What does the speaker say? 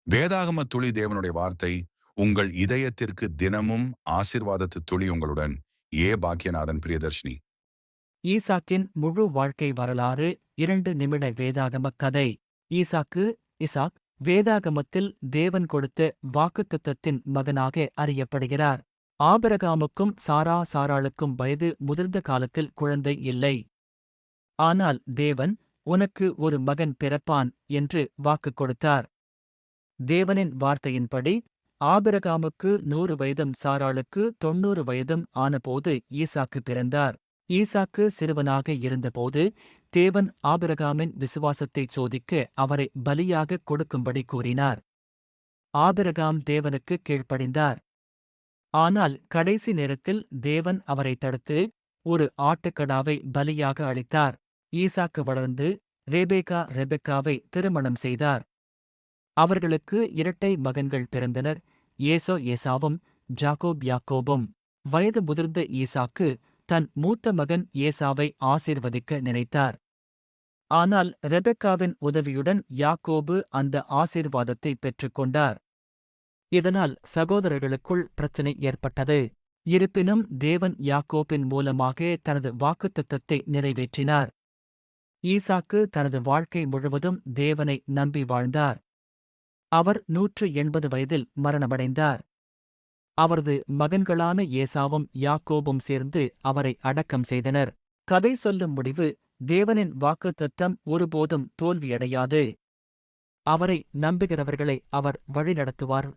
வேதாகம துளி தேவனுடைய வார்த்தை உங்கள் இதயத்திற்கு தினமும் ஆசீர்வாதத்து துளி உங்களுடன் பாக்கியநாதன் பிரியதர்ஷினி. ஈசாக்கின் முழு வாழ்க்கை வரலாறு 2 நிமிட வேதாகமக் கதை. இசாக் வேதாகமத்தில் தேவன் கொடுத்த வாக்குத்தத்தத்தின் மகனாக அறியப்படுகிறார். ஆபிரகாமுக்கும் சாராளுக்கும் வயது முதிர்ந்த காலத்தில் குழந்தை இல்லை. ஆனால் தேவன், உனக்கு ஒரு மகன் பிறப்பான் என்று வாக்குக் கொடுத்தார். தேவனின் வார்த்தையின்படி ஆபிரகாமுக்கு 100 வயதும் சாராளுக்கு 90 வயதும் ஆனபோது ஈசாக்கு பிறந்தார். ஈசாக்கு சிறுவனாக இருந்தபோது தேவன் ஆபிரகாமின் விசுவாசத்தைச் சோதிக்க அவரை பலியாகக் கொடுக்கும்படி கூறினார். ஆபிரகாம் தேவனுக்கு கீழ்ப்படிந்தார். ஆனால் கடைசி நேரத்தில் தேவன் அவரை தடுத்து ஒரு ஆட்டுக்கடாவை பலியாக அளித்தார். ஈசாக்கு வளர்ந்து ரெபெக்காவை திருமணம் செய்தார். அவர்களுக்கு 2 மகன்கள் பிறந்தனர், ஏசாவும் யாக்கோபும். வயது முதிர்ந்த ஈசாக்கு தன் மூத்த மகன் ஏசாவை ஆசீர்வதிக்க நினைத்தார். ஆனால் ரெபெக்காவின் உதவியுடன் யாக்கோபு அந்த ஆசீர்வாதத்தை பெற்றுக்கொண்டார். இதனால் சகோதரர்களுக்குள் பிரச்சினை ஏற்பட்டது. இருப்பினும் தேவன் யாக்கோபின் மூலமாக தனது வாக்குத்தத்தத்தை நிறைவேற்றினார். ஈசாக்கு தனது வாழ்க்கை முழுவதும் தேவனை நம்பி வாழ்ந்தார். அவர் 180 வயதில் மரணமடைந்தார். அவரது மகன்களான ஏசாவும் யாக்கோபும் சேர்ந்து அவரை அடக்கம் செய்தனர். கதை சொல்லும் முடிவு: தேவனின் வாக்குத்தத்தம் ஒருபோதும் தோல்வியடையாது. அவரை நம்புகிறவர்களை அவர் வழிநடத்துவார்.